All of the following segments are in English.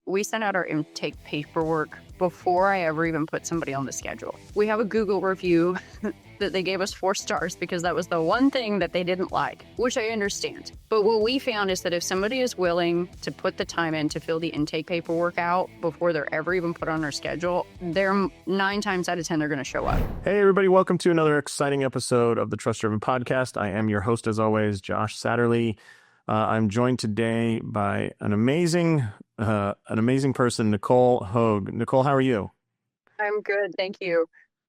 we send out our intake paperwork before I ever even put somebody on the schedule. We have a Google review that they gave us 4 stars because that was the one thing that they didn't like, which I understand. But what we found is that if somebody is willing to put the time in to fill the intake paperwork out before they're ever even put on our schedule, they're 9 times out of 10, they're going to show up. Hey, everybody. Welcome to another exciting episode of the Trust Driven Podcast. I am your host, as always, Josh Satterley. I'm joined today by an amazing person, Nicole Hogg. Nicole, how are you? I'm good. Thank you.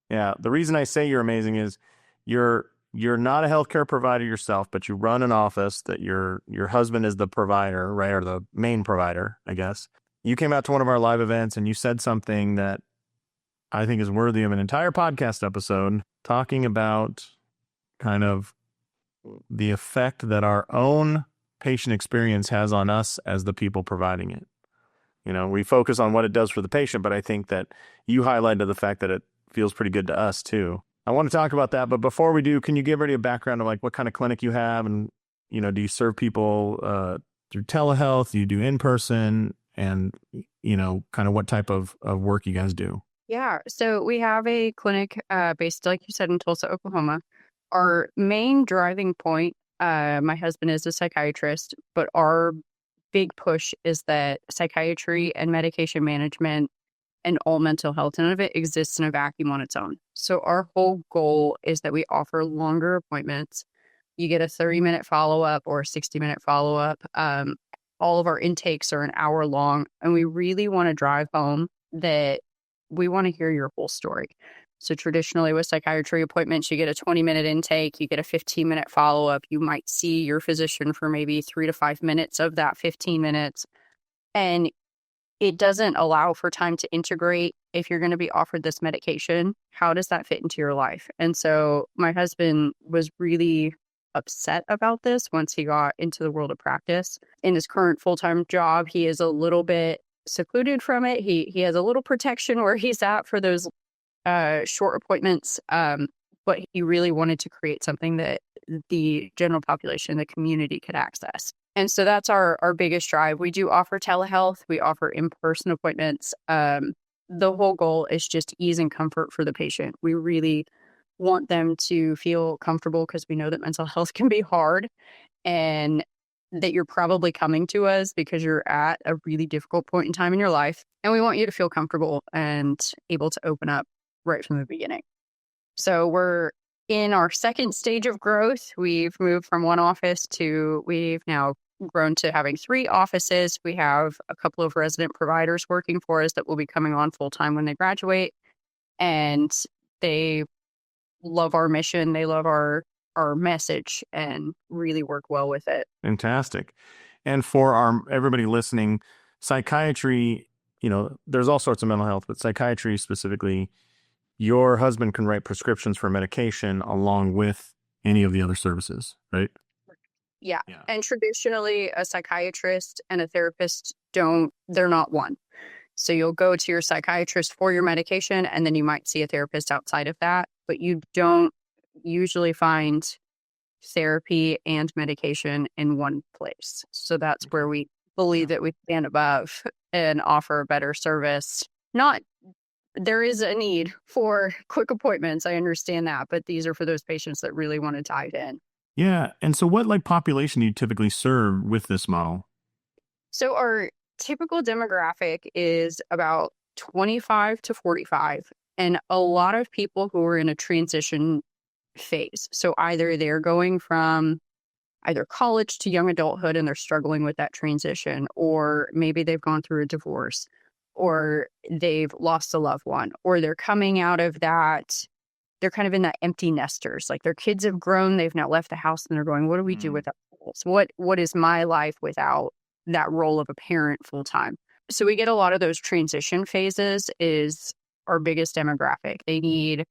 Yeah. The reason I say you're amazing is you're not a healthcare provider yourself, but you run an office that your husband is the provider, right? Or the main provider, I guess. You came out to one of our live events and you said something that I think is worthy of an entire podcast episode, talking about kind of the effect that our own patient experience has on us as the people providing it. You know, we focus on what it does for the patient, but I think that you highlighted the fact that it feels pretty good to us too. I want to talk about that, but before we do, can you give everybody a background of like what kind of clinic you have, and do you serve people through telehealth? Do you do in person, and kind of what type of work you guys do? Yeah, so we have a clinic based, like you said, in Tulsa, Oklahoma. Our main driving point, my husband is a psychiatrist, but our big push is that psychiatry and medication management and all mental health, none of it exists in a vacuum on its own. So our whole goal is that we offer longer appointments. You get a 30-minute follow-up or a 60-minute follow-up. All of our intakes are an hour long, and we really want to drive home that we want to hear your whole story. So traditionally with psychiatry appointments, you get a 20-minute intake, you get a 15-minute follow-up. You might see your physician for maybe 3 to 5 minutes of that 15 minutes. And it doesn't allow for time to integrate. If you're going to be offered this medication, how does that fit into your life? And so my husband was really upset about this once he got into the world of practice. In his current full-time job, he is a little bit secluded from it. He has a little protection where he's at for those short appointments, but he really wanted to create something that the general population, the community could access. And so that's our biggest drive. We do offer telehealth. We offer in-person appointments. The whole goal is just ease and comfort for the patient. We really want them to feel comfortable because we know that mental health can be hard, and that you're probably coming to us because you're at a really difficult point in time in your life. And we want you to feel comfortable and able to open up right from the beginning. So we're in our second stage of growth. We've moved from one office to, we've now grown to having 3 offices. We have a couple of resident providers working for us that will be coming on full time when they graduate. And they love our mission. They love our message and really work well with it. Fantastic. And for everybody listening, psychiatry, there's all sorts of mental health, but psychiatry specifically, your husband can write prescriptions for medication along with any of the other services, right? Yeah. And traditionally, a psychiatrist and a therapist they're not one. So you'll go to your psychiatrist for your medication, and then you might see a therapist outside of that, but you don't usually find therapy and medication in one place. So that's where we believe that we stand above and offer a better service. There is a need for quick appointments. I understand that, but these are for those patients that really want to dive in. Yeah. And so what population do you typically serve with this model? So our typical demographic is about 25 to 45, and a lot of people who are in a transition phase. So either they're going from either college to young adulthood and they're struggling with that transition, or maybe they've gone through a divorce, or they've lost a loved one, or they're coming out of that. They're kind of in that empty nesters, like their kids have grown, they've now left the house, and they're going, what do we do without roles? What is my life without that role of a parent full time? So we get a lot of those transition phases is our biggest demographic. They need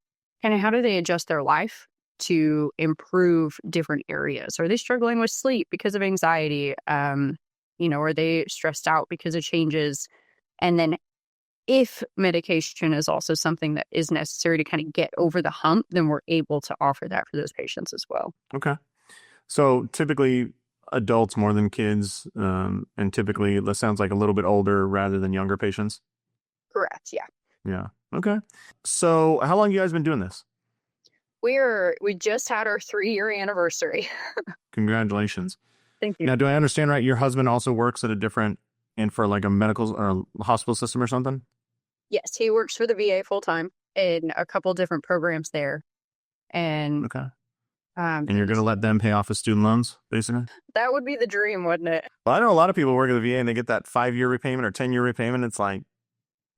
kind of, how do they adjust their life to improve different areas? Are they struggling with sleep because of anxiety? Are they stressed out because of changes? And then if medication is also something that is necessary to kind of get over the hump, then we're able to offer that for those patients as well. Okay. So typically adults more than kids, and typically that sounds like a little bit older rather than younger patients. Correct. Yeah. Yeah. Okay. So how long you guys been doing this? We just had our 3-year anniversary. Congratulations. Thank you. Now, do I understand right? Your husband also works at a different, and for like a medical or a hospital system or something? Yes, he works for the VA full time in a couple different programs there. And Okay. And you're going to he's let them pay off his student loans, basically? that would be the dream, wouldn't it? Well, I know a lot of people work at the VA and they get that 5-year repayment or 10-year repayment. It's like,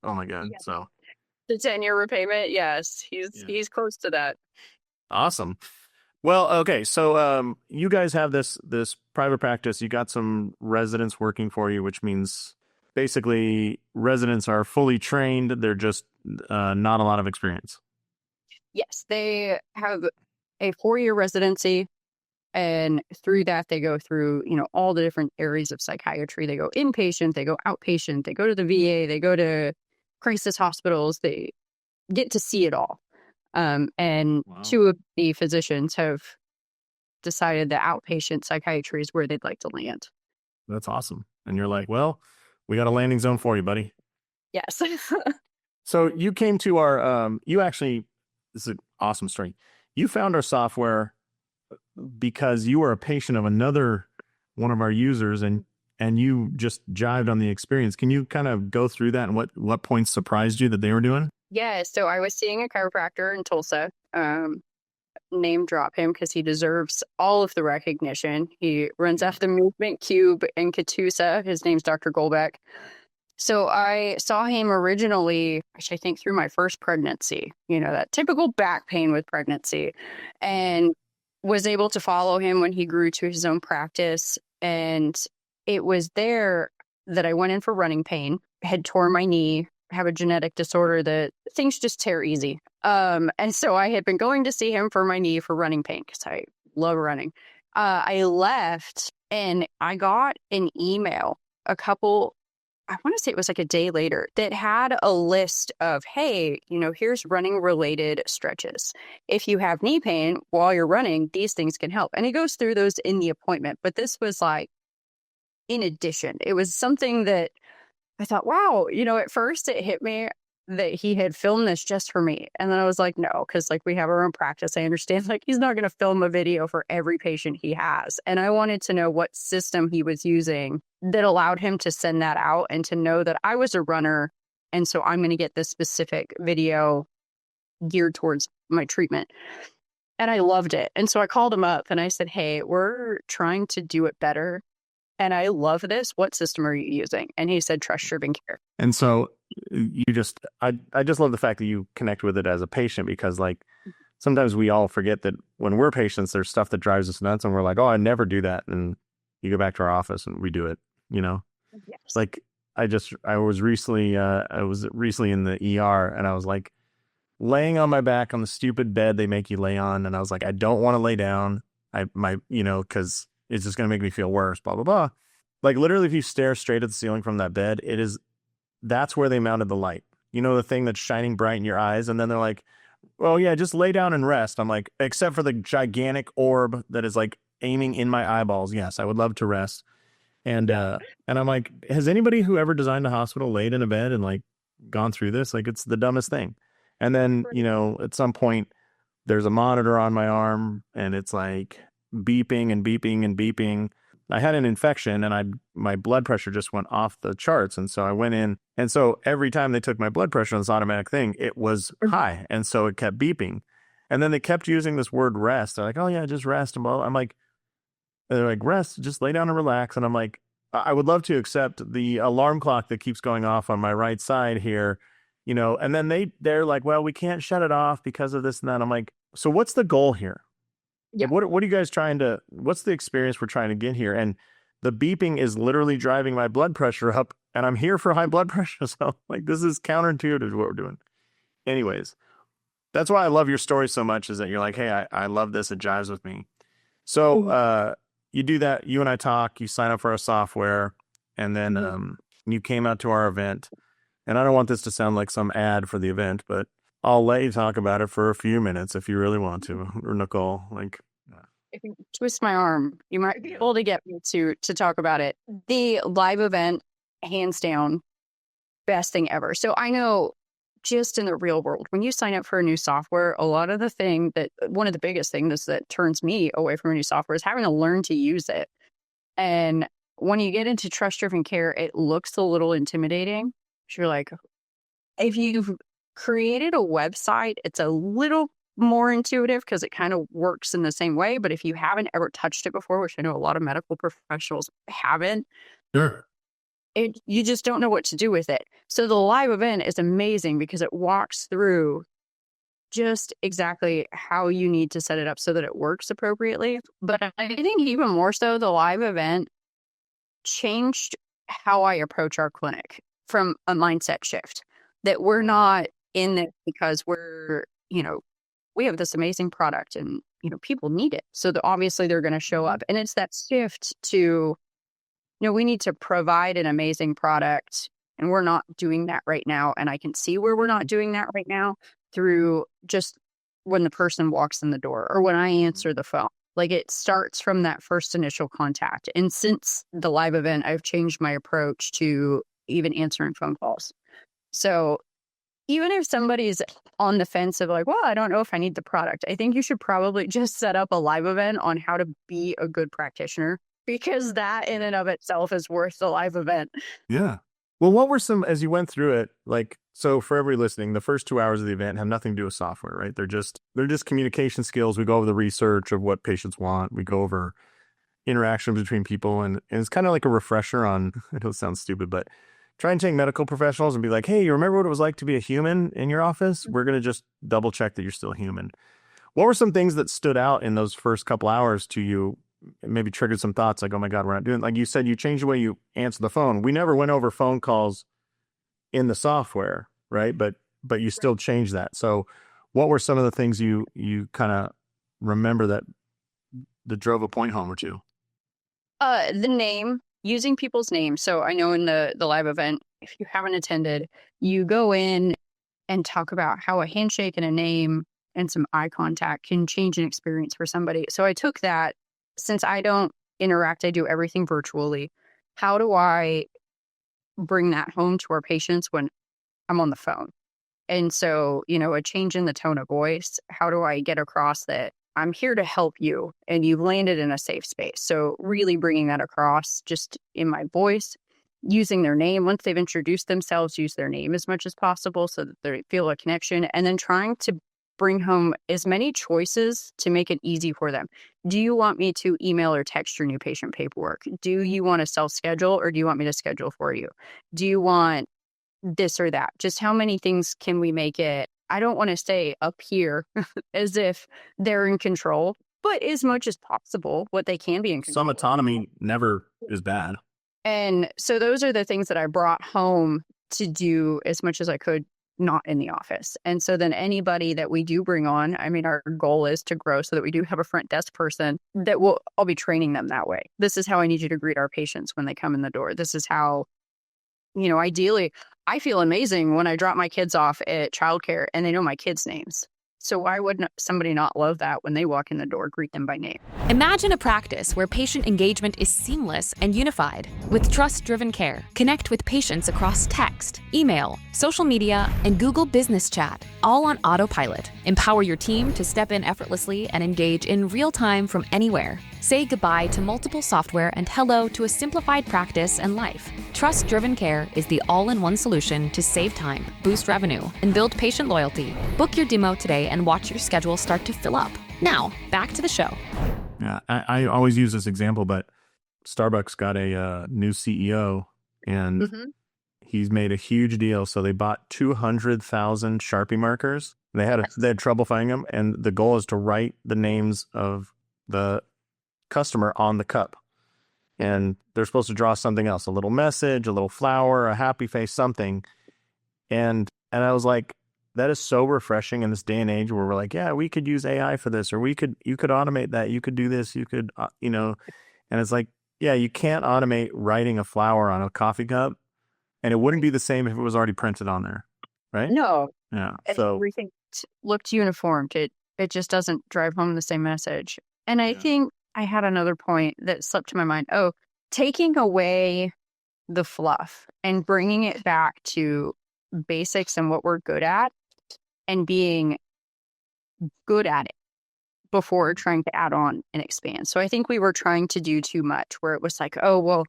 oh my God. Yeah. So, The 10-year repayment, yes, yeah. he's close to that. Awesome. Well, okay. So, you guys have this private practice. You got some residents working for you, which means basically residents are fully trained. They're just not a lot of experience. Yes, they have a 4-year residency, and through that they go through, all the different areas of psychiatry. They go inpatient, they go outpatient, they go to the VA, they go to crisis hospitals. They get to see it all. And Wow. 2 of the physicians have decided that outpatient psychiatry is where they'd like to land. That's awesome. And you're like, well, we got a landing zone for you, buddy. Yes. So you came to our, this is an awesome story. You found our software because you were a patient of another one of our users, and you just jived on the experience. Can you kind of go through that and what points surprised you that they were doing? Yeah, so I was seeing a chiropractor in Tulsa. Name drop him because he deserves all of the recognition. He runs after the Movement Cube in Catoosa. His name's Dr. Golbeck. So I saw him originally, which I think through my first pregnancy, that typical back pain with pregnancy, and was able to follow him when he grew to his own practice. And it was there that I went in for running pain, had torn my knee, have a genetic disorder that things just tear easy. And so I had been going to see him for my knee for running pain because I love running. I left and I got an email I want to say it was like a day later, that had a list of, hey, here's running related stretches. If you have knee pain while you're running, these things can help. And it goes through those in the appointment. But this was like, in addition, it was something that I thought, wow, at first it hit me that he had filmed this just for me. And then I was like, no, because we have our own practice. I understand he's not going to film a video for every patient he has. And I wanted to know what system he was using that allowed him to send that out and to know that I was a runner. And so I'm going to get this specific video geared towards my treatment. And I loved it. And so I called him up and I said, hey, we're trying to do it better. And I love this. What system are you using? And he said, Trust Driven Care. And so I just love the fact that you connect with it as a patient, because sometimes we all forget that when we're patients, there's stuff that drives us nuts and we're like, oh, I never do that. And you go back to our office and we do it, Yes. I was recently in the ER and I was like laying on my back on the stupid bed they make you lay on. And I was like, I don't want to lay down. Cause it's just going to make me feel worse, blah, blah, blah. Like literally if you stare straight at the ceiling from that bed, that's where they mounted the light. The thing that's shining bright in your eyes. And then they're like, well, yeah, just lay down and rest. I'm like, except for the gigantic orb that is aiming in my eyeballs. Yes, I would love to rest. And I'm like, has anybody who ever designed a hospital laid in a bed and gone through this? It's the dumbest thing. And then, at some point there's a monitor on my arm and it's beeping and beeping and beeping. I had an infection and my blood pressure just went off the charts. And so I went in. And so every time they took my blood pressure on this automatic thing, it was high. And so it kept beeping. And then they kept using this word rest. They're like, oh yeah, just rest. And I'm like, they're like, rest, just lay down and relax. And I'm like, I would love to accept the alarm clock that keeps going off on my right side here, and then they're like, well, we can't shut it off because of this and that. I'm like, so what's the goal here? Yeah. What are you guys what's the experience we're trying to get here? And the beeping is literally driving my blood pressure up and I'm here for high blood pressure. So this is counterintuitive to what we're doing. Anyways, that's why I love your story so much, is that you're like, hey, I love this. It jives with me. So, you do that. You and I talk, you sign up for our software, and then, you came out to our event. And I don't want this to sound like some ad for the event, but I'll let you talk about it for a few minutes if you really want to, or Nicole. if you twist my arm, you might be able to get me to talk about it. The live event, hands down, best thing ever. So I know just in the real world, when you sign up for a new software, a lot of the thing that one of the biggest things that turns me away from a new software is having to learn to use it. And when you get into trust-driven care, it looks a little intimidating. You're like, if you've created a website, it's a little more intuitive because it kind of works in the same way. But if you haven't ever touched it before, which I know a lot of medical professionals haven't, Sure. you just don't know what to do with it. So the live event is amazing because it walks through just exactly how you need to set it up so that it works appropriately. But I think even more so, the live event changed how I approach our clinic from a mindset shift that we're not in it because we're, we have this amazing product and, people need it. So obviously they're going to show up. And it's that shift to, we need to provide an amazing product and we're not doing that right now. And I can see where we're not doing that right now through just when the person walks in the door or when I answer the phone. Like it starts from that first initial contact. And since the live event, I've changed my approach to even answering phone calls. So even if somebody's on the fence of like, well, I don't know if I need the product, I think you should probably just set up a live event on how to be a good practitioner because that in and of itself is worth the live event. Yeah. Well, what were some, as you went through it, like, so for everybody listening, the first 2 hours of the event have nothing to do with software, right? They're just communication skills. We go over the research of what patients want. We go over interaction between people. And it's kind of like a refresher on, I know it sounds stupid, but try and take medical professionals and be like, hey, you remember what it was like to be a human in your office? We're going to just double check that you're still human. What were some things that stood out in those first couple hours to you? Maybe triggered some thoughts like, oh my God, we're not doing, like you said, you changed the way you answer the phone. We never went over phone calls in the software, right? But you still changed that. So what were some of the things you kind of remember that drove a point home or two? The name, using people's names. So I know in the live event, if you haven't attended, you go in and talk about how a handshake and a name and some eye contact can change an experience for somebody. So I took that. Since I don't interact, I do everything virtually. How do I bring that home to our patients when I'm on the phone? And so, a change in the tone of voice. How do I get across that I'm here to help you and you've landed in a safe space? So really bringing that across just in my voice, using their name. Once they've introduced themselves, use their name as much as possible so that they feel a connection. And then trying to bring home as many choices to make it easy for them. Do you want me to email or text your new patient paperwork? Do you want to self-schedule or do you want me to schedule for you? Do you want this or that? Just how many things can we make it? I don't want to stay up here as if they're in control, but as much as possible, what they can be in control. Some autonomy never is bad. And so those are the things that I brought home to do as much as I could, not in the office. And so then anybody that we do bring on, I mean, our goal is to grow so that we do have a front desk person that I'll be training them that way. This is how I need you to greet our patients when they come in the door. This is how, ideally, I feel amazing when I drop my kids off at childcare and they know my kids' names. So why would somebody not love that when they walk in the door, greet them by name? Imagine a practice where patient engagement is seamless and unified. With trust-driven care, connect with patients across text, email, social media, and Google Business Chat, all on autopilot. Empower your team to step in effortlessly and engage in real time from anywhere. Say goodbye to multiple software and hello to a simplified practice and life. Trust-driven care is the all-in-one solution to save time, boost revenue, and build patient loyalty. Book your demo today and watch your schedule start to fill up. Now, back to the show. Yeah, I always use this example, but Starbucks got a new CEO and he's made a huge deal. So they bought 200,000 Sharpie markers. They had trouble finding them, and the goal is to write the names of the customer on the cup. And they're supposed to draw something else, a little message, a little flower, a happy face, something. And I was like, that is so refreshing in this day and age where we're like, yeah, we could use AI for this, or you could automate that. You could do this, you could, and it's like, yeah, you can't automate writing a flower on a coffee cup, and it wouldn't be the same if it was already printed on there. Right? No. Yeah. So everything looked uniformed. It just doesn't drive home the same message. And I think I had another point that slipped to my mind. Oh, taking away the fluff and bringing it back to basics and what we're good at and being good at it before trying to add on and expand. So I think we were trying to do too much where it was like, oh, well,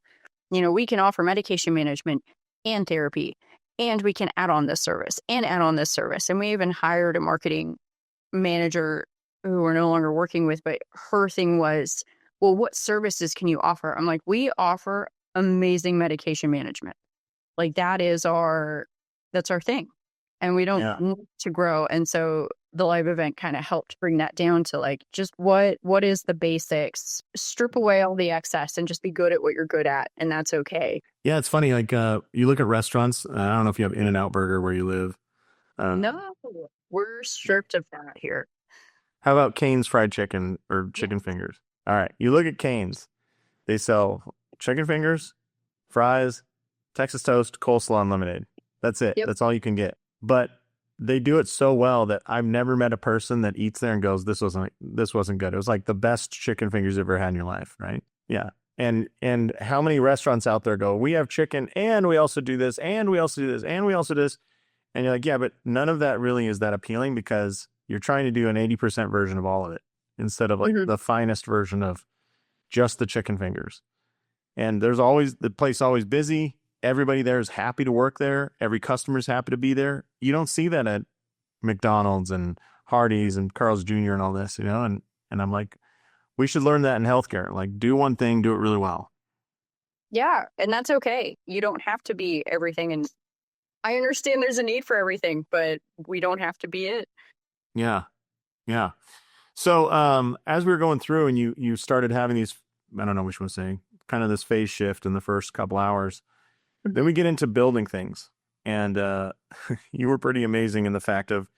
we can offer medication management and therapy, and we can add on this service and add on this service. And we even hired a marketing manager who we're no longer working with, but her thing was, well, what services can you offer? I'm like, we offer amazing medication management. Like that's our thing. And we don't need to grow. And so the live event kind of helped bring that down to like, just what is the basics, strip away all the excess and just be good at what you're good at. And that's okay. Yeah. It's funny. Like, you look at restaurants, I don't know if you have In-N-Out Burger where you live. No, we're stripped of that here. How about Cane's fried chicken or chicken fingers? All right. You look at Cane's, they sell chicken fingers, fries, Texas toast, coleslaw, and lemonade. That's it. Yep. That's all you can get. But they do it so well that I've never met a person that eats there and goes, this wasn't good. It was like the best chicken fingers you've ever had in your life, right? Yeah. And how many restaurants out there go, we have chicken and we also do this and we also do this and we also do this. And you're like, yeah, but none of that really is that appealing because you're trying to do an 80% version of all of it instead of like the finest version of just the chicken fingers. And the place always busy. Everybody there is happy to work there. Every customer is happy to be there. You don't see that at McDonald's and Hardee's and Carl's Jr. and all this, and I'm like, we should learn that in healthcare. Like, do one thing, do it really well. Yeah. And that's okay. You don't have to be everything. And I understand there's a need for everything, but we don't have to be it. Yeah. Yeah. So as we were going through and you started having these, I don't know which one to say, kind of this phase shift in the first couple hours, then we get into building things. And you were pretty amazing in the fact of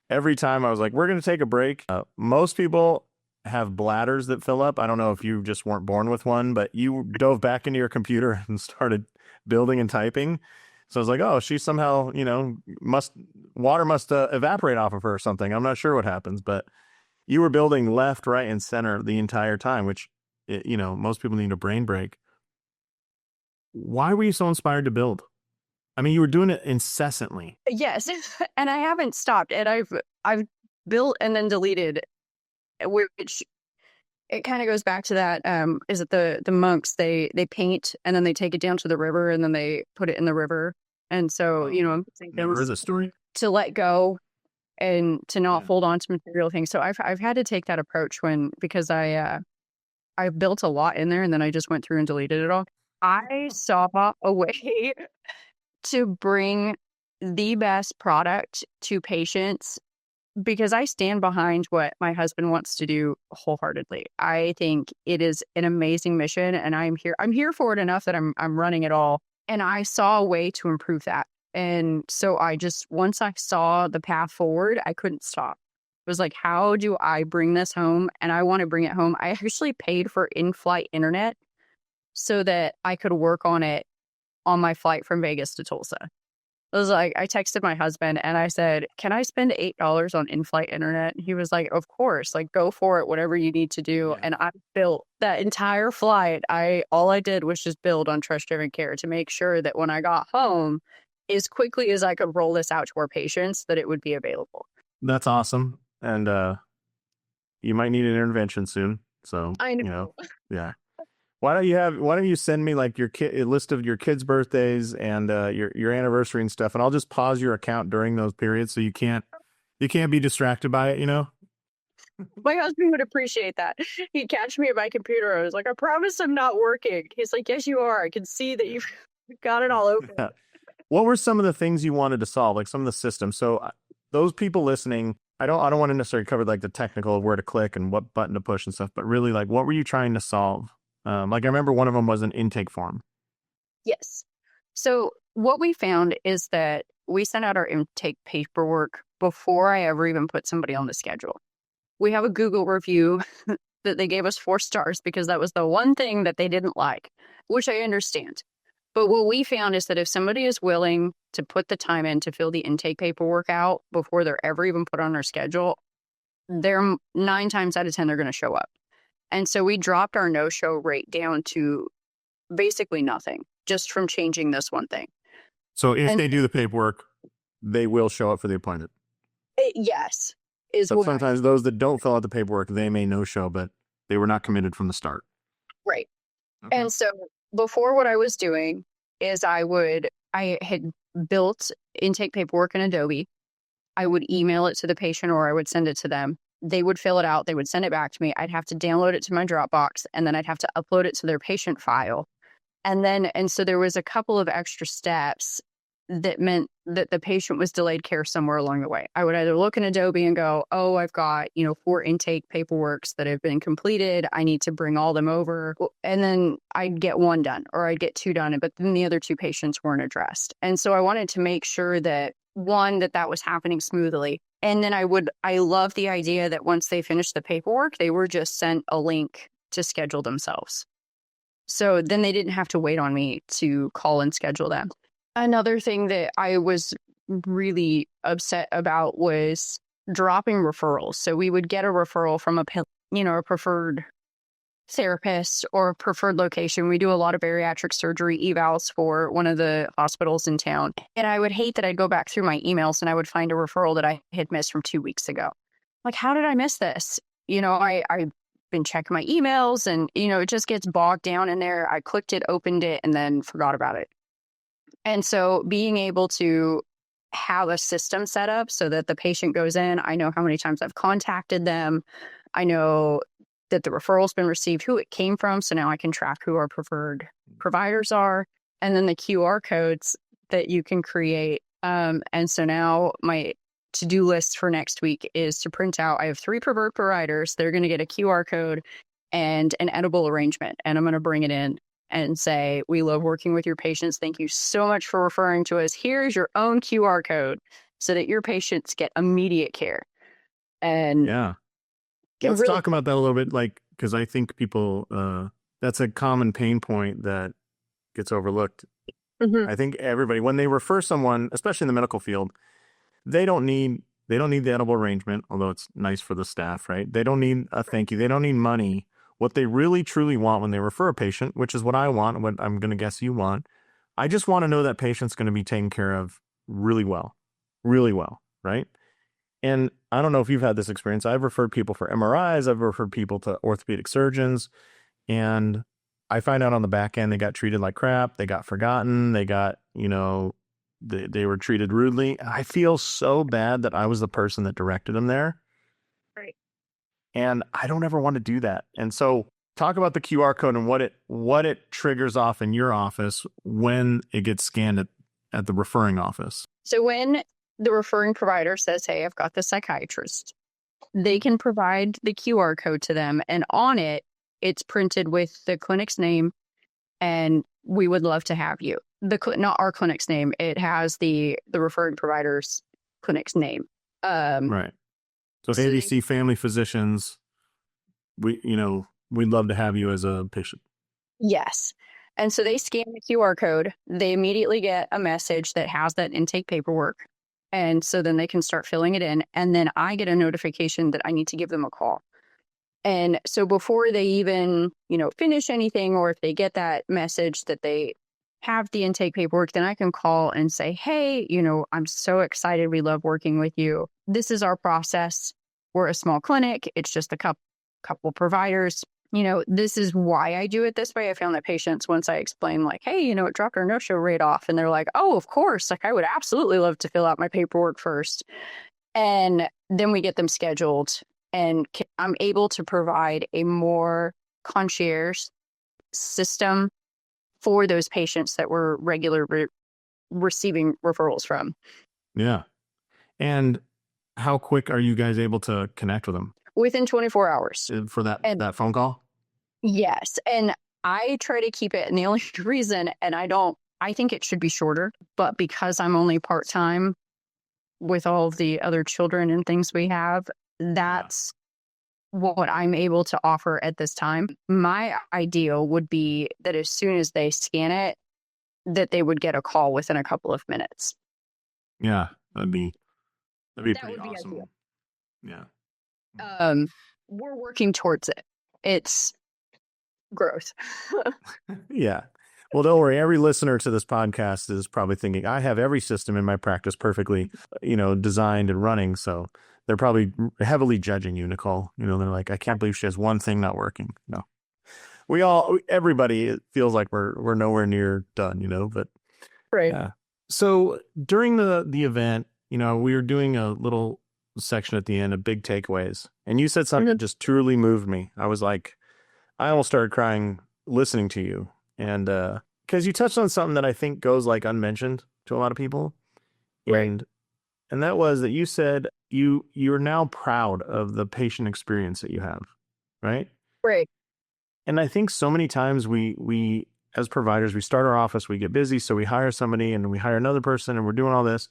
every time I was like, we're going to take a break. Most people have bladders that fill up. I don't know if you just weren't born with one, but you dove back into your computer and started building and typing. So I was like, oh, she somehow, water must evaporate off of her or something. I'm not sure what happens, but you were building left, right, and center the entire time, which, most people need a brain break. Why were you so inspired to build? I mean, you were doing it incessantly. Yes. And I haven't stopped. And I've built and then deleted, which it kind of goes back to that. Is it the monks, they paint and then they take it down to the river and then they put it in the river. And so, I'm There is a story to let go and to not hold on to material things. So I've had to take that approach because I built a lot in there and then I just went through and deleted it all. I saw a way to bring the best product to patients because I stand behind what my husband wants to do wholeheartedly. I think it is an amazing mission and I'm here for it enough that I'm running it all. And I saw a way to improve that. And so once I saw the path forward, I couldn't stop. It was like, how do I bring this home? And I want to bring it home. I actually paid for in-flight internet so that I could work on it on my flight from Vegas to Tulsa. I was like, I texted my husband and I said, can I spend $8 on in-flight internet? He was like, of course, like go for it, whatever you need to do. Yeah. And I built that entire flight. All I did was just build on trust-driven care to make sure that when I got home, as quickly as I could roll this out to our patients, that it would be available. That's awesome. And you might need an intervention soon. So, I know. Yeah. Why don't you send me like a list of your kids' birthdays and your anniversary and stuff, and I'll just pause your account during those periods so you can't be distracted by it, My husband would appreciate that. He'd catch me at my computer. I was like, I promise I'm not working. He's like, yes, you are. I can see that you've got it all open. Yeah. What were some of the things you wanted to solve, like some of the systems? So those people listening, I don't want to necessarily cover like the technical of where to click and what button to push and stuff, but really like what were you trying to solve? Like I remember one of them was an intake form. Yes. So what we found is that we sent out our intake paperwork before I ever even put somebody on the schedule. We have a Google review that they gave us 4 stars because that was the one thing that they didn't like, which I understand. But what we found is that if somebody is willing to put the time in to fill the intake paperwork out before they're ever even put on our schedule, they're 9 times out of 10, they're going to show up. And so we dropped our no-show rate down to basically nothing, just from changing this one thing. So if they do the paperwork, they will show up for the appointment. Yes. Is So what sometimes those that don't fill out the paperwork, they may no-show, but they were not committed from the start. right. Okay. And so before, what I was doing is I had built intake paperwork in Adobe. I would email it to the patient or I would send it to them. They would fill it out. They would send it back to me. I'd have to download it to my Dropbox, and then I'd have to upload it to their patient file. And so there was a couple of extra steps that meant that the patient was delayed care somewhere along the way. I would either look in Adobe and go, oh, I've got, 4 intake paperworks that have been completed. I need to bring all them over. And then I'd get 1 done or I'd get 2 done, but then the other 2 patients weren't addressed. And so I wanted to make sure that, one, that was happening smoothly. And then I love the idea that once they finished the paperwork, they were just sent a link to schedule themselves. So then they didn't have to wait on me to call and schedule them. Another thing that I was really upset about was dropping referrals. So we would get a referral from a preferred therapist or a preferred location. We do a lot of bariatric surgery evals for one of the hospitals in town. And I would hate that I'd go back through my emails and I would find a referral that I had missed from 2 weeks ago. Like, how did I miss this? I've been checking my emails and, it just gets bogged down in there. I clicked it, opened it, and then forgot about it. And so being able to have a system set up so that the patient goes in, I know how many times I've contacted them. I know that the referral's been received, who it came from. So now I can track who our preferred providers are. And then the QR codes that you can create. And so now my to-do list for next week is to print out. I have 3 preferred providers. They're going to get a QR code and an edible arrangement. And I'm going to bring it in and say, we love working with your patients. Thank you so much for referring to us. Here's your own QR code so that your patients get immediate care. And yeah, let's talk about that a little bit, because I think people, that's a common pain point that gets overlooked. Mm-hmm. I think everybody, when they refer someone, especially in the medical field, they don't need the edible arrangement, although it's nice for the staff, right? They don't need a thank you. They don't need money. What they really, truly want when they refer a patient, which is what I want, what I'm going to guess you want, I just want to know that patient's going to be taken care of really well, right? And I don't know if you've had this experience. I've referred people for MRIs. I've referred people to orthopedic surgeons. And I find out on the back end, they got treated like crap. They got forgotten. They got, they were treated rudely. I feel so bad that I was the person that directed them there. Right. And I don't ever want to do that. And so talk about the QR code and what it triggers off in your office when it gets scanned at the referring office. So when the referring provider says, hey, I've got the psychiatrist, they can provide the QR code to them. And on it, it's printed with the clinic's name and we would love to have you. Not our clinic's name. It has the referring provider's clinic's name. Right. So ADC Family Physicians, we'd love to have you as a patient. Yes. And so they scan the QR code. They immediately get a message that has that intake paperwork. And so then they can start filling it in. And then I get a notification that I need to give them a call. And so before they even, finish anything, or if they get that message that they have the intake paperwork, then I can call and say, hey, I'm so excited. We love working with you. This is our process. We're a small clinic. It's just a couple providers. This is why I do it this way. I found that patients, once I explain hey, it dropped our no-show rate off. And they're like, oh, of course. I would absolutely love to fill out my paperwork first. And then we get them scheduled. And I'm able to provide a more concierge system for those patients that were regularly receiving referrals from. Yeah. And how quick are you guys able to connect with them? Within 24 hours. For that phone call? Yes. And I try to keep it. And the only reason, I think it should be shorter, but because I'm only part-time with all of the other children and things we have, that's what I'm able to offer at this time. My ideal would be that as soon as they scan it, that they would get a call within a couple of minutes. Yeah, that'd be pretty would be awesome. ideal. Yeah. We're working towards it. it's growth. Yeah. Well, don't worry. Every listener to this podcast is probably thinking, I have every system in my practice perfectly, designed and running. So they're probably heavily judging you, Nicole. They're like, I can't believe she has one thing not working. No, everybody it feels like we're nowhere near done, but Right. yeah. So during the event, we were doing a little section at the end of big takeaways, and you said something that just truly moved me. I was like, I almost started crying listening to you. And because you touched on something that I think goes like unmentioned to a lot of people. Right. And that was that you said you're now proud of the patient experience that you have, right? Right. And I think so many times we as providers, we start our office, we get busy, so we hire somebody and we hire another person and we're doing all this.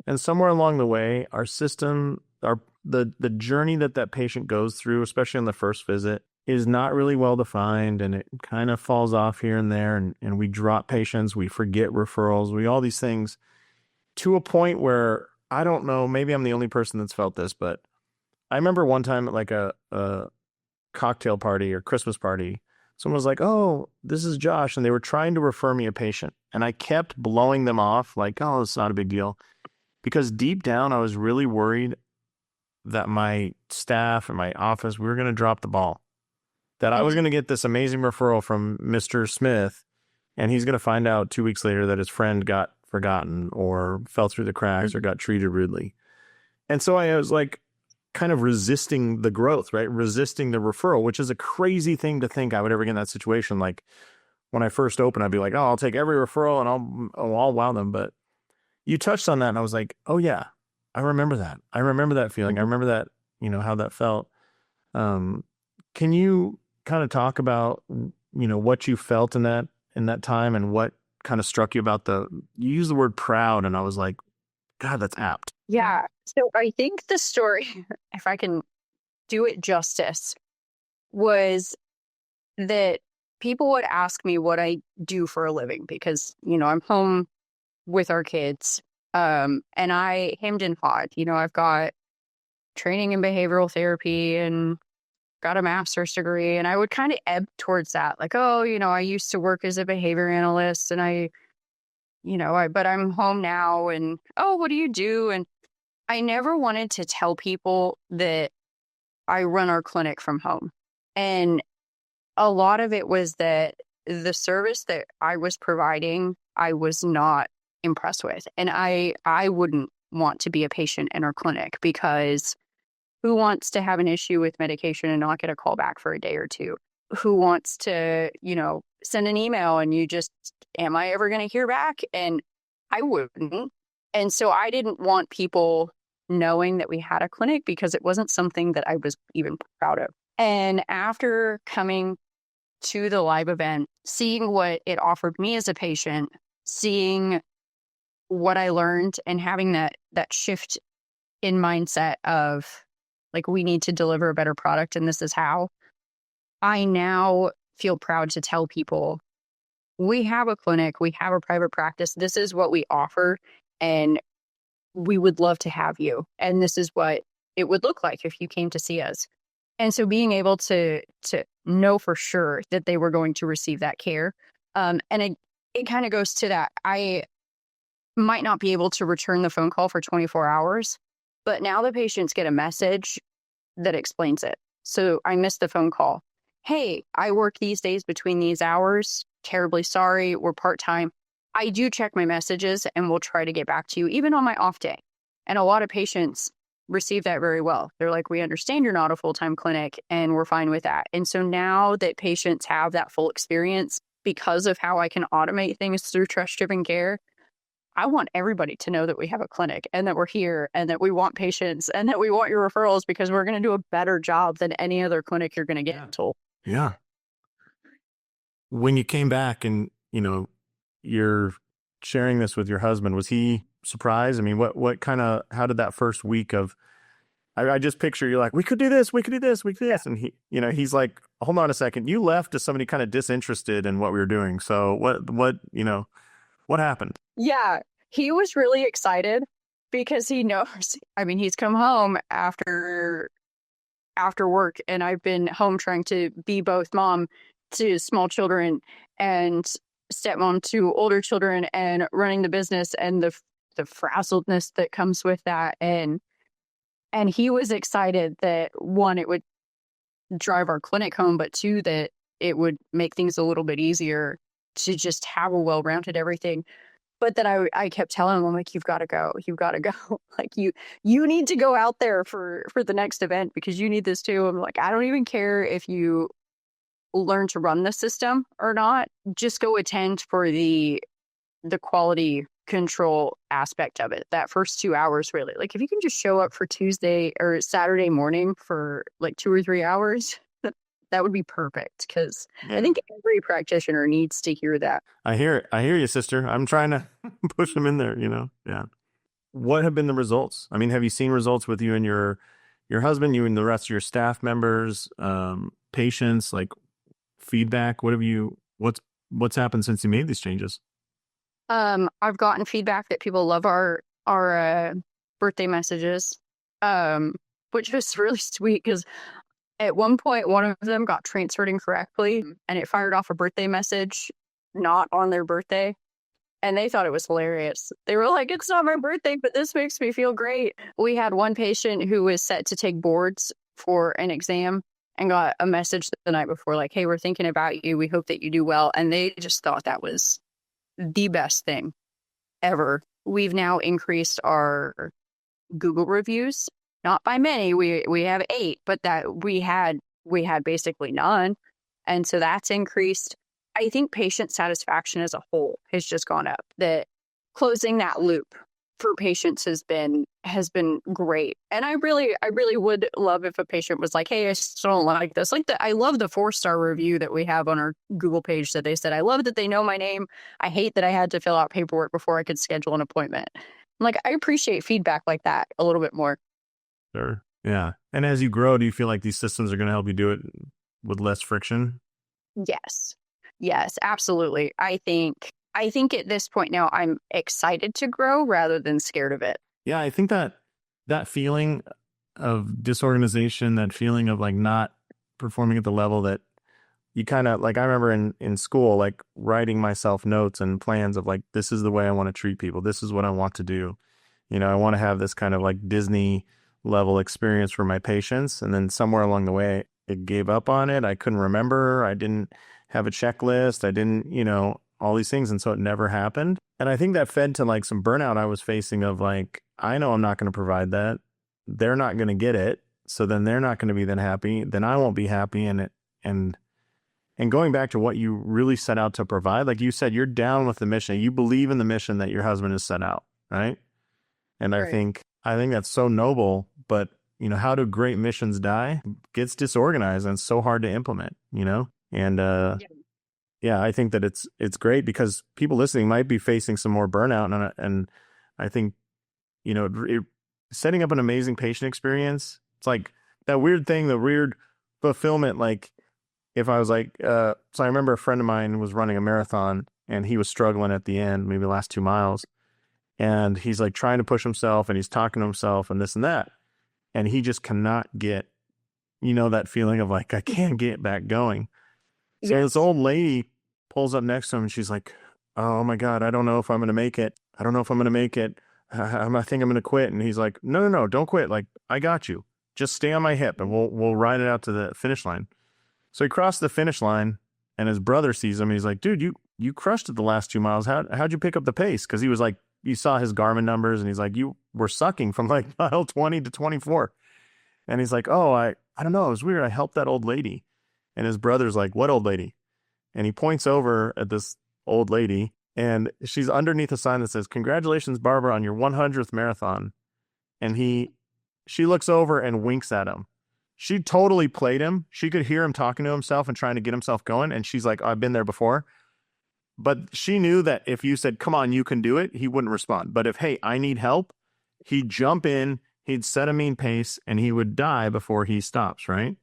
And somewhere along the way, our system, the journey that patient goes through, especially on the first visit, is not really well defined, and it kind of falls off here and there, and we drop patients, we forget referrals, all these things, to a point where I don't know, maybe I'm the only person that's felt this, but I remember one time at like a cocktail party or Christmas party, someone was like, oh, this is Josh, and they were trying to refer me a patient, and I kept blowing them off like, oh, it's not a big deal, because deep down I was really worried that my staff and my office, we were going to drop the ball. That I was going to get this amazing referral from Mr. Smith, and he's going to find out 2 weeks later that his friend got forgotten or fell through the cracks or got treated rudely. And so I was like kind of resisting the growth, right? Resisting the referral, which is a crazy thing to think I would ever get in that situation. Like when I first opened, I'd be like, oh, I'll take every referral and I'll wow them. But you touched on that, and I was like, oh yeah, I remember that. I remember that feeling. I remember that, how that felt. Can you kind of talk about, what you felt in that time and what kind of struck you about you use the word proud, and I was like, God, that's apt. Yeah. So I think the story, if I can do it justice, was that people would ask me what I do for a living because, I'm home with our kids. And I hemmed and hawed. I've got training in behavioral therapy and got a master's degree, and I would kind of ebb towards that. Like, oh, I used to work as a behavior analyst, and but I'm home now, and oh, what do you do? And I never wanted to tell people that I run our clinic from home. And a lot of it was that the service that I was providing, I was not impressed with. And I wouldn't want to be a patient in our clinic, because who wants to have an issue with medication and not get a call back for a day or two? Who wants to, send an email and you just, am I ever going to hear back? And I wouldn't. And so I didn't want people knowing that we had a clinic, because it wasn't something that I was even proud of. And after coming to the live event, seeing what it offered me as a patient, seeing what I learned, and having that shift in mindset of like, we need to deliver a better product, and this is how, I now feel proud to tell people, we have a clinic, we have a private practice, this is what we offer, and we would love to have you. And this is what it would look like if you came to see us. And so being able to know for sure that they were going to receive that care. And it kind of goes to that. I might not be able to return the phone call for 24 hours, but now the patients get a message that explains it. So I missed the phone call. Hey, I work these days between these hours. Terribly sorry. We're part-time. I do check my messages and we'll try to get back to you even on my off day. And a lot of patients receive that very well. They're like, we understand you're not a full-time clinic and we're fine with that. And so now that patients have that full experience because of how I can automate things through trust-driven care, I want everybody to know that we have a clinic and that we're here and that we want patients and that we want your referrals, because we're going to do a better job than any other clinic you're going to get to. Yeah. When you came back and, you're sharing this with your husband, was he surprised? I mean, how did that first week of, I just picture you like, we could do this, we could do this, we could do this. And he's like, hold on a second. You left as somebody kind of disinterested in what we were doing. So what happened? Yeah, he was really excited because he knows, he's come home after after work, and I've been home trying to be both mom to small children and stepmom to older children and running the business and the frazzledness that comes with that. And he was excited that, one, it would drive our clinic home, but two, that it would make things a little bit easier to just have a well-rounded everything. But then I kept telling him, I'm like, you've got to go. Like you need to go out there for the next event because you need this too. I'm like, I don't even care if you learn to run the system or not. Just go attend for the quality control aspect of it. That first 2 hours, really. Like if you can just show up for Tuesday or Saturday morning for like 2 or 3 hours, that would be perfect, because I think every practitioner needs to hear that. I hear you, sister. I'm trying to push them in there, Yeah. What have been the results? I mean, have you seen results with you and your husband, you and the rest of your staff members, patients, like feedback? What's happened since you made these changes? I've gotten feedback that people love our birthday messages, which was really sweet, because at one point, one of them got transferred incorrectly and it fired off a birthday message not on their birthday. And they thought it was hilarious. They were like, it's not my birthday, but this makes me feel great. We had one patient who was set to take boards for an exam and got a message the night before, like, hey, we're thinking about you. We hope that you do well. And they just thought that was the best thing ever. We've now increased our Google reviews. Not by many, we have 8, but that we had basically none. And so that's increased. I think patient satisfaction as a whole has just gone up. That closing that loop for patients has been great. And I really would love if a patient was like, hey, I still don't like this. Like I love the 4-star review that we have on our Google page that they said, I love that they know my name. I hate that I had to fill out paperwork before I could schedule an appointment. Like, I appreciate feedback like that a little bit more. Sure. Yeah. And as you grow, do you feel like these systems are going to help you do it with less friction? Yes, absolutely. I think at this point now I'm excited to grow rather than scared of it. Yeah, I think that feeling of disorganization, that feeling of like not performing at the level that you kind of like, I remember in school, like writing myself notes and plans of like, this is the way I want to treat people. This is what I want to do. I want to have this kind of like Disney level experience for my patients. And then somewhere along the way, it gave up on it. I couldn't remember. I didn't have a checklist. I didn't, all these things. And so it never happened. And I think that fed to like some burnout I was facing of like, I know I'm not going to provide that. They're not going to get it. So then they're not going to be then happy. Then I won't be happy. And going back to what you really set out to provide, like you said, you're down with the mission. You believe in the mission that your husband has set out. Right. And I think that's so noble, but how do great missions die? It gets disorganized and it's so hard to implement, and, yeah, I think that it's great because people listening might be facing some more burnout. And I think, setting up an amazing patient experience, it's like that weird thing, the weird fulfillment. Like if I was like, so I remember a friend of mine was running a marathon and he was struggling at the end, maybe the last 2 miles. And he's like trying to push himself and he's talking to himself and this and that. And he just cannot get, that feeling of like, I can't get back going. So this old lady pulls up next to him and she's like, oh my God, I don't know if I'm going to make it. I think I'm going to quit. And he's like, no, don't quit. Like, I got you. Just stay on my hip and we'll ride it out to the finish line. So he crossed the finish line and his brother sees him. And he's like, dude, you crushed it the last 2 miles. How'd you pick up the pace? Cause he was like, you saw his Garmin numbers and he's like, you were sucking from like mile 20 to 24. And he's like, oh, I don't know. It was weird. I helped that old lady. And his brother's like, what old lady? And he points over at this old lady and she's underneath a sign that says, congratulations, Barbara, on your 100th marathon. And she looks over and winks at him. She totally played him. She could hear him talking to himself and trying to get himself going. And she's like, I've been there before. But she knew that if you said, come on, you can do it, he wouldn't respond. But if, hey, I need help, he'd jump in, he'd set a mean pace, and he would die before he stops, right?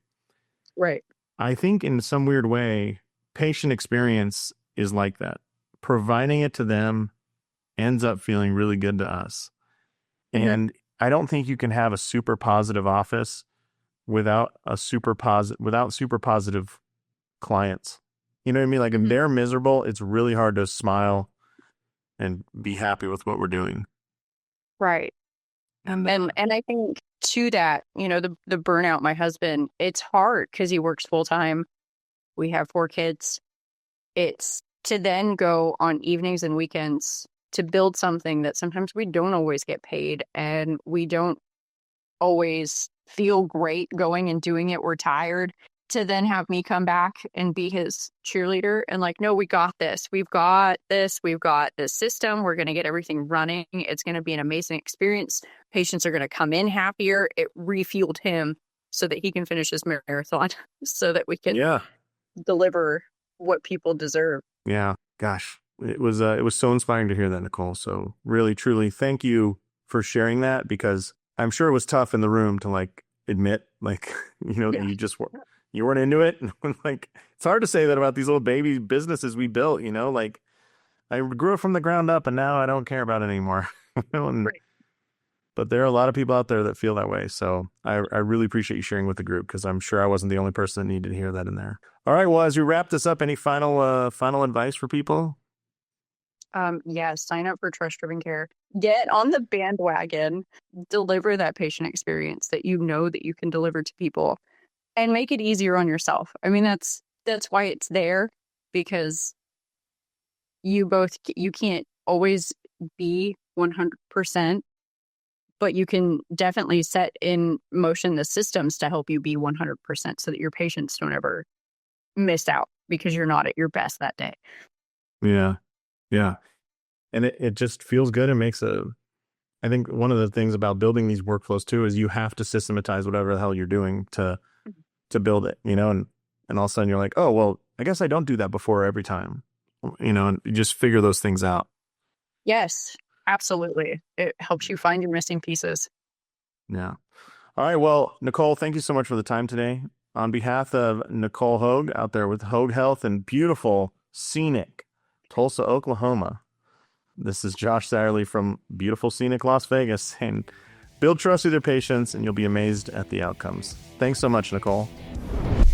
Right. I think in some weird way, patient experience is like that. Providing it to them ends up feeling really good to us. Mm-hmm. And I don't think you can have a super positive office without super positive clients. You know what I mean? Like if they're miserable, it's really hard to smile and be happy with what we're doing. Right. And I think to that, the burnout, my husband, it's hard because he works full time. We have 4 kids. It's to then go on evenings and weekends to build something that sometimes we don't always get paid, and we don't always feel great going and doing it. We're tired. To then have me come back and be his cheerleader and like, no, we got this. We've got this. We've got this system. We're going to get everything running. It's going to be an amazing experience. Patients are going to come in happier. It refueled him so that he can finish his marathon so that we can deliver what people deserve. Yeah. Gosh, it was so inspiring to hear that, Nicole. So really, truly, thank you for sharing that, because I'm sure it was tough in the room to like admit, like, that you weren't into it. Like, it's hard to say that about these little baby businesses we built, like I grew it from the ground up and now I don't care about it anymore. Right. But there are a lot of people out there that feel that way. So I really appreciate you sharing with the group, because I'm sure I wasn't the only person that needed to hear that in there. All right. Well, as we wrap this up, any final advice for people? Sign up for Trust Driven Care. Get on the bandwagon. Deliver that patient experience that that you can deliver to people, and make it easier on yourself. I mean, that's why it's there, because you can't always be 100%, but you can definitely set in motion the systems to help you be 100% so that your patients don't ever miss out because you're not at your best that day. Yeah. Yeah. And it just feels good. It makes I think one of the things about building these workflows too is you have to systematize whatever the hell you're doing to build it, and all of a sudden you're like, oh, well, I guess I don't do that before every time, and you just figure those things out. Yes, absolutely. It helps you find your missing pieces. Yeah. All right. Well, Nicole, thank you so much for the time today. On behalf of Nicole Hogg out there with Hogg Health in beautiful, scenic Tulsa, Oklahoma, this is Josh Satterley from beautiful, scenic Las Vegas, and build trust with your patients and you'll be amazed at the outcomes. Thanks so much, Nicole.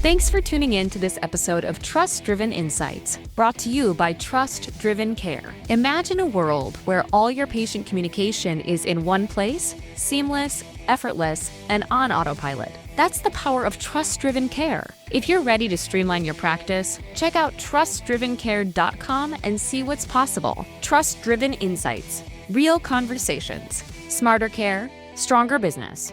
Thanks for tuning in to this episode of Trust Driven Insights, brought to you by Trust Driven Care. Imagine a world where all your patient communication is in one place, seamless, effortless, and on autopilot. That's the power of trust-driven care. If you're ready to streamline your practice, check out trustdrivencare.com and see what's possible. Trust-driven insights, real conversations, smarter care, stronger business.